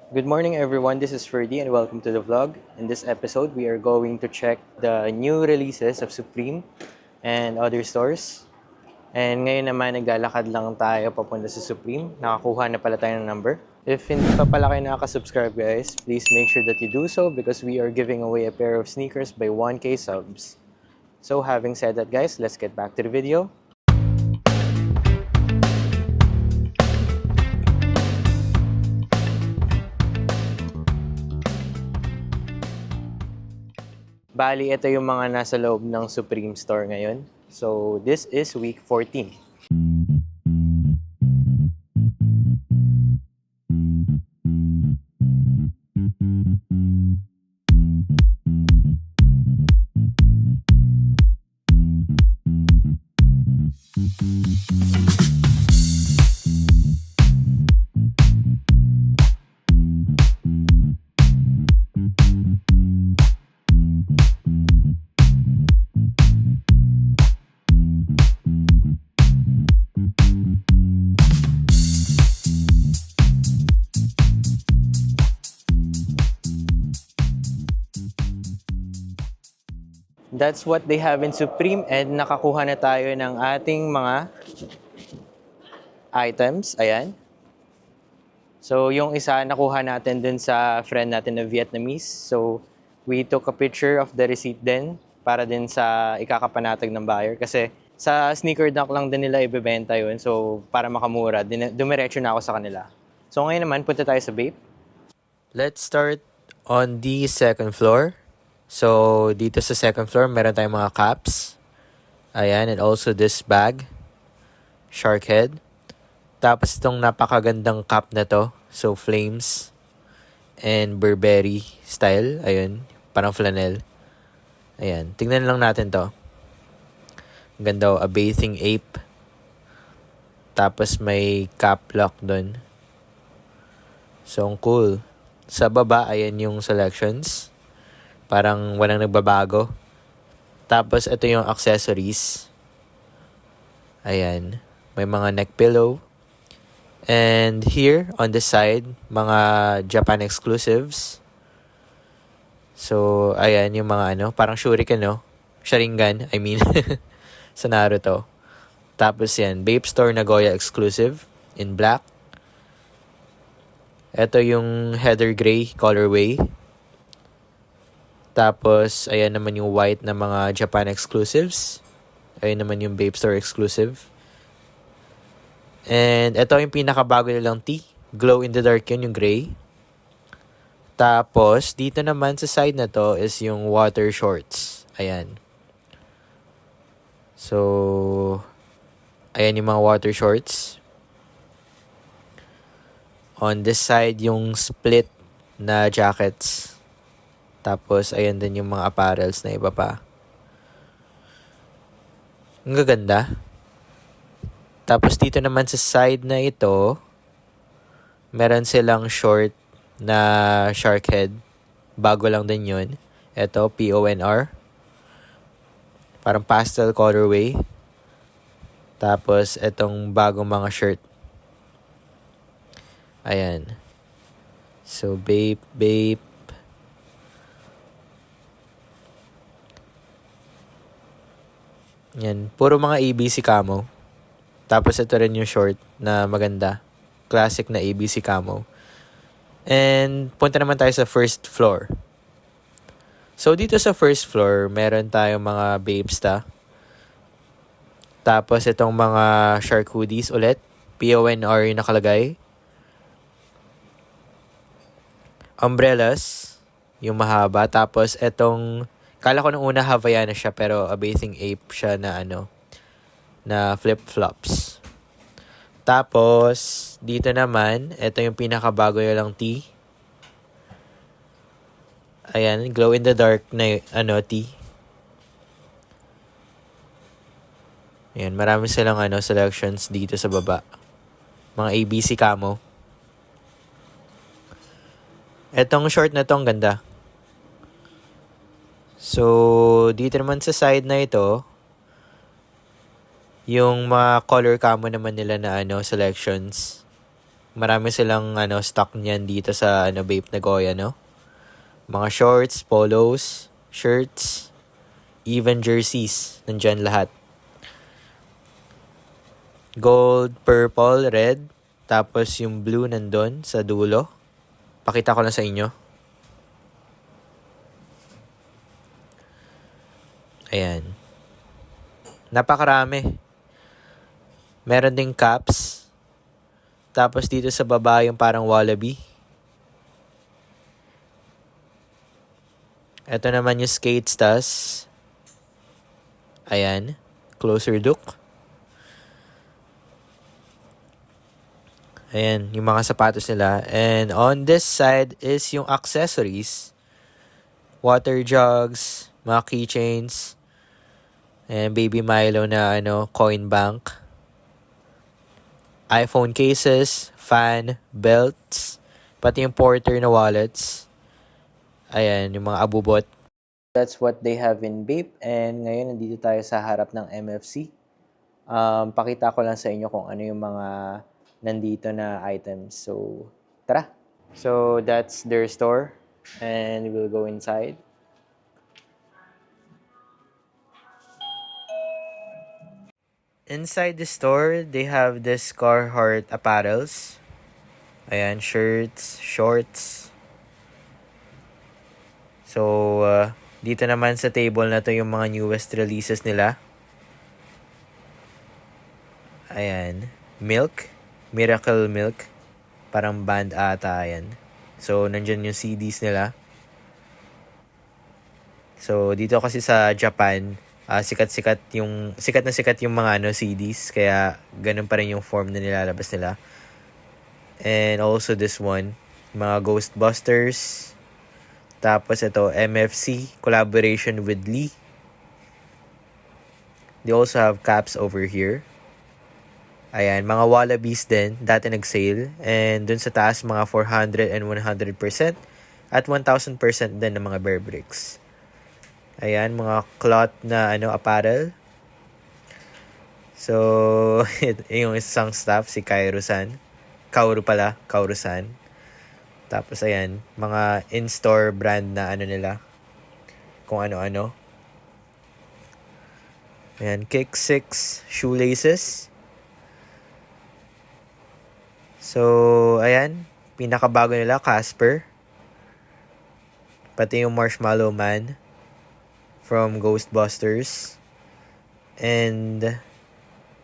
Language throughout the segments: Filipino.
Good morning everyone, this is Ferdy and welcome to the vlog. In this episode, we are going to check the new releases of Supreme and other stores. And ngayon naman, naglalakad lang tayo papunta sa Supreme. Nakakuha na pala tayo ng number. If hindi pa pala kayo nakaka-subscribe guys, please make sure that you do so because we are giving away a pair of sneakers by 1K subs. So having said that guys, let's get back to the video. Bali, ito yung mga nasa loob ng Supreme Store ngayon. So, this is week 14. That's what they have in Supreme and nakakuha na tayo ng ating mga items. Ayan. So, yung isa nakuha natin dun sa friend natin na Vietnamese. So, we took a picture of the receipt din para din sa ikakapanatag ng buyer. Kasi sa sneaker dunk lang din nila ibebenta yun. So, para makamura, dumiretso na ako sa kanila. So, ngayon naman, punta tayo sa Bape. Let's start on the second floor. So, dito sa second floor, meron tayong mga caps. Ayan, and also this bag. Shark head. Tapos itong napakagandang cap na to. So, flames. And Burberry style. Ayun, parang flannel. Ayan, tingnan lang natin to. Ganda, a bathing ape. Tapos may cap lock dun. So, ang cool. Sa baba, ayan yung selections. Parang walang nagbabago. Tapos, ito yung accessories. Ayan. May mga neck pillow. And here, on the side, mga Japan exclusives. So, ayan yung mga parang shuriken, no? Sharingan, I mean. Sa Naruto. Tapos yan, Bape Store Nagoya exclusive in black. Ito yung heather gray colorway. Tapos, ayan naman yung white na mga Japan exclusives. Ayan naman yung Bape Store exclusive. And ito yung pinakabago nilang tee. Glow in the dark yun, yung gray. Tapos, dito naman sa side na to is yung water shorts. Ayan. So, ayan yung mga water shorts. On this side, yung split na jackets. Tapos, ayan din yung mga apparels na iba pa. Ang gaganda. Tapos, dito naman sa side na ito, meron silang short na shark head. Bago lang din yun. Ito, PONR. Parang pastel colorway. Tapos, itong bagong mga shirt. Ayan. So, Bape. Yan, puro mga ABC camo. Tapos ito rin yung short na maganda. Classic na ABC camo. And punta naman tayo sa first floor. So dito sa first floor, meron tayong mga Bapesta. Tapos itong mga shark hoodies ulit. PONR yung nakalagay. Umbrellas, yung mahaba. Tapos itong kala ko nung una Havaiana siya pero a bathing ape siya na na flip-flops. Tapos dito naman, ito yung pinakabago nilang tee. Ayan, glow in the dark na tee. Ayan, marami silang selections dito sa baba. Mga ABC camo. Etong short na to, ang ganda. So, dito naman sa side na ito, yung mga color camo naman nila na selections. Marami silang stock niyan dito sa Vape Nagoya, no? Mga shorts, polos, shirts, even jerseys. Nandyan lahat. Gold, purple, red. Tapos yung blue nandun sa dulo. Pakita ko lang sa inyo. Ayan. Napakarami. Meron ding caps. Tapos dito sa baba yung parang wallaby. Ito naman yung skate tas. Ayan. Closer look. Ayan, yung mga sapatos nila. And on this side is yung accessories. Water jugs, mga keychains, and Baby Milo na coin bank. iPhone cases, fan, belts, pati yung Porter na wallets. Ayan, yung mga abubot. That's what they have in Bape. And ngayon, nandito tayo sa harap ng MFC. Pakita ko lang sa inyo kung ano yung mga nandito na items. So, tara! So, that's their store. And we'll go inside. Inside the store, they have this Carhartt apparels. Ayan, shirts, shorts. So, dito naman sa table na to yung mga newest releases nila. Ayan, Milk, Miracle Milk. Parang band ata yan. So, nandyan yung CDs nila. So, dito kasi sa Japan, sikat na sikat yung mga CDs. Kaya, ganun pa rin yung form na nilalabas nila. And also this one, mga Ghostbusters. Tapos ito, MFC, collaboration with Lee. They also have caps over here. Ayan, mga Wallabies din, dati nag-sale. And dun sa taas, mga 400 and 100%. At 1,000% din ng mga Bear Bricks. Ayan, mga cloth na apparel. So, yung isang staff, si Kaoru-san. Kaoru-san. Tapos ayan, mga in-store brand na nila. Kung ano-ano. Ayan, Kick 6 shoelaces. So, ayan, pinakabago nila, Casper. Pati yung Marshmallow Man from Ghostbusters. And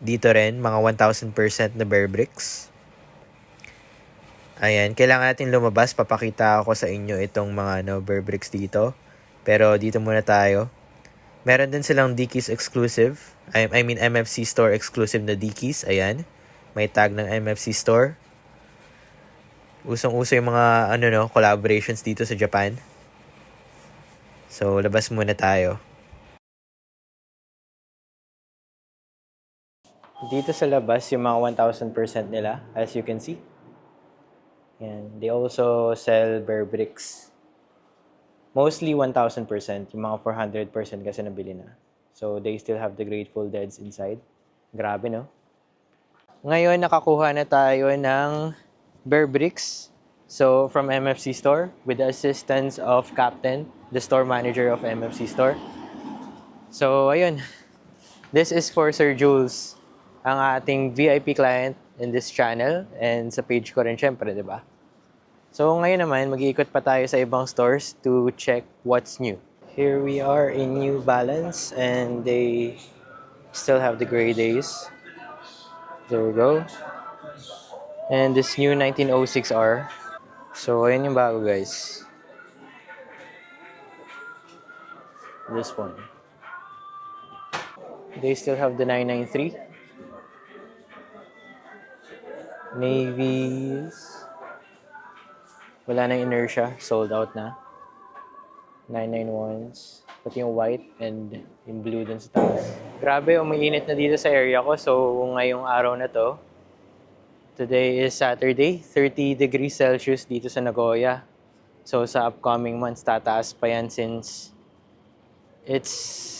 dito rin, mga 1,000% na Bear Bricks. Ayan, kailangan natin lumabas. Papakita ako sa inyo itong mga Bear Bricks dito. Pero dito muna tayo. Meron din silang Dickies exclusive. I mean MFC store exclusive na Dickies. Ayan, may tag ng MFC store. Usong-uso yung mga collaborations dito sa Japan. So, labas muna tayo. Dito sa labas, yung mga 1,000% nila, as you can see. And they also sell Bear Bricks. Mostly 1,000%. Yung mga 400% kasi nabili na. So, they still have the Grateful Deads inside. Grabe, no? Ngayon, nakakuha na tayo ng Bear Bricks. So, from MFC Store, with the assistance of Captain, the store manager of MFC Store. So, ayun. This is for Sir Jules, ang ating VIP client in this channel. And sa page ko rin, syempre, di ba? So, ngayon naman, mag-iikot pa tayo sa ibang stores to check what's new. Here we are in New Balance, and they still have the gray days. There we go. And this new 1906R. So, ayan yung bago, guys. This one. They still have the 993. Navies. Wala na inertia. Sold out na. 991s. Pati yung white and yung blue dun sa taas. Grabe, umiinit na dito sa area ko. So, ngayong araw na to, today is Saturday, 30 degrees Celsius dito sa Nagoya. So, sa upcoming months, tataas pa yan since it's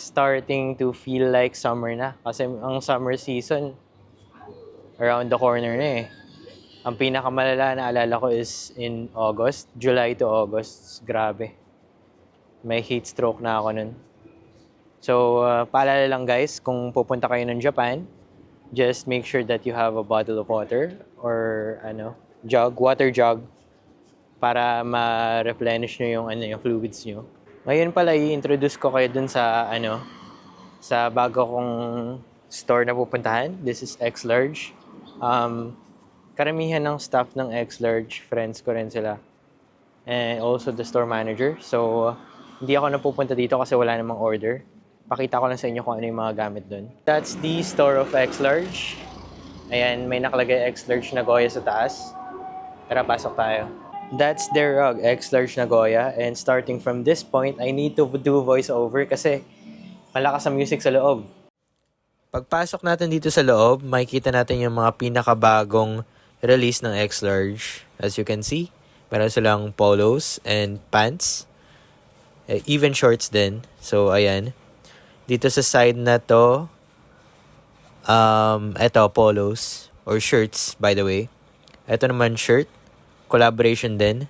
starting to feel like summer na. Kasi ang summer season, around the corner na eh. Ang pinakamalala na alala ko is in August, July to August. Grabe. May heat stroke na ako nun. So, paalala lang guys, kung pupunta kayo ng Japan, just make sure that you have a bottle of water or water jug para ma-replenish nyo yung fluids nyo. Ngayon pala, i-introduce ko kayo dun sa bago kong store na pupuntahan. This is X-Large. Karamihan ng staff ng X-Large, friends ko rin sila. And also the store manager. So, hindi ako napupunta dito kasi wala namang order. Pakita ko lang sa inyo kung ano yung mga gamit dun. That's the store of X-Large. Ayan, may nakalagay X-Large Nagoya sa taas. Tara, pasok tayo. That's their rug, X-Large Nagoya. And starting from this point, I need to do voiceover kasi malakas ang music sa loob. Pagpasok natin dito sa loob, makikita natin yung mga pinakabagong release ng X-Large. As you can see, meron silang polos and pants. Even shorts din. So, ayan. Dito sa side na to, eto, polos or shirts, by the way. Eto naman shirt. Collaboration din.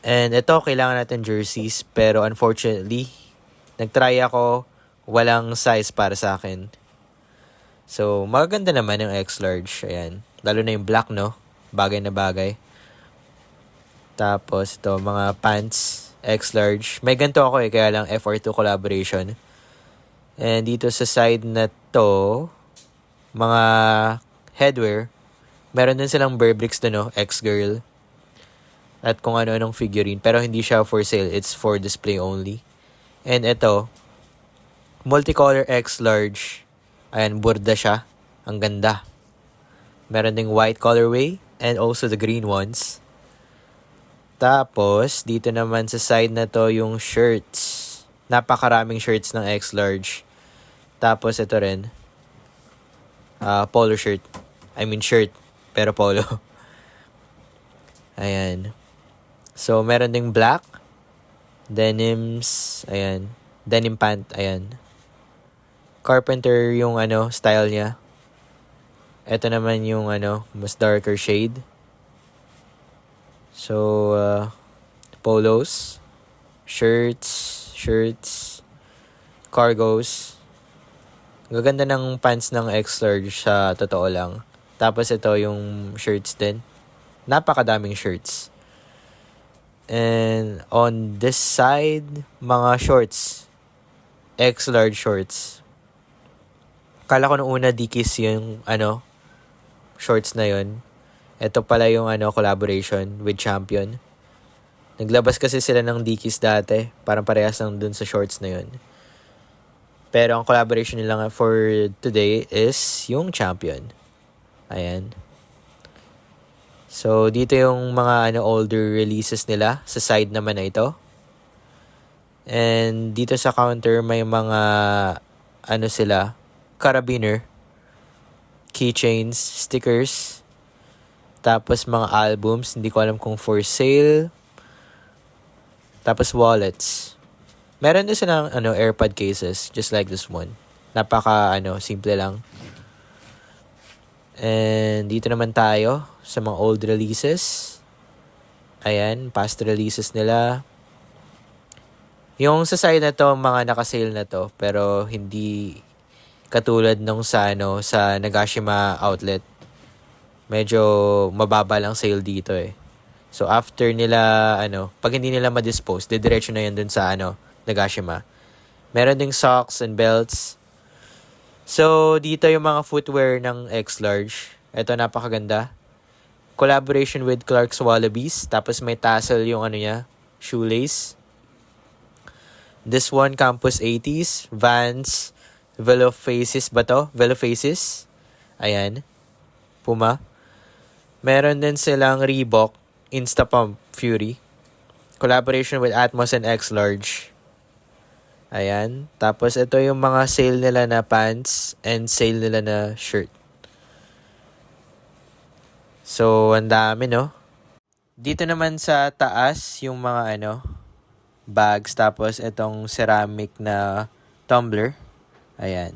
And ito, kailangan natin jerseys. Pero unfortunately, nagtry ako, walang size para sa akin. So, maganda naman yung X-Large. Ayan. Lalo na yung black, no? Bagay na bagay. Tapos, ito, mga pants, X-Large. May ganito ako kaya lang FR2 collaboration. And dito sa side na to, mga headwear. Meron din silang Burberry's doon, no? X-Girl. At kung ano-anong figurine. Pero hindi siya for sale. It's for display only. And ito, multicolor X-Large. Ayan, burda siya. Ang ganda. Meron ding white colorway and also the green ones. Tapos, dito naman sa side na to yung shirts. Napakaraming shirts ng X-Large. Tapos, ito rin. Polo shirt. Shirt. Pero polo. Ayan. So, meron ding black. Denims. Ayan. Denim pant. Ayan. Carpenter yung style niya. Ito naman yung mas darker shade. So, polos. Shirts. Cargos. Gaganda ng pants ng X-Large sa totoo lang. Tapos ito yung shirts din. Napakadaming shirts. And on this side, mga shorts. X-Large shorts. Kala ko nung una Dickies yung shorts na yun. Ito pala yung collaboration with Champion. Naglabas kasi sila ng Dickies dati. Parang parehas lang dun sa shorts na yun. Pero ang collaboration nila for today is yung Champion. Ayan. So, dito yung mga older releases nila sa side naman na ito. And dito sa counter may mga sila, carabiner, keychains, stickers, tapos mga albums, hindi ko alam kung for sale. Tapos wallets. Meron din silang AirPod cases just like this one. Napaka simple lang. And dito naman tayo sa mga old releases. Ayan, past releases nila. Yung sa side na to, mga naka-sale na to, pero hindi katulad nung sa Nagashima outlet. Medyo mababa lang sale dito eh. So after nila pag hindi nila ma-dispose, didiretso na yan dun sa Nagashima. Meron ding socks and belts. So, dito yung mga footwear ng X-Large. Ito, napakaganda. Collaboration with Clark's Wallabies. Tapos may tassel yung niya, shoelace. This one, Campus 80s. Vans. Velofaces ba to? Velofaces. Ayan. Puma. Meron din silang Reebok. Instapump Fury. Collaboration with Atmos and X-Large. Ayan. Tapos, ito yung mga sale nila na pants and sale nila na shirt. So, ang dami, no? Dito naman sa taas, yung mga bags. Tapos, itong ceramic na tumbler. Ayan.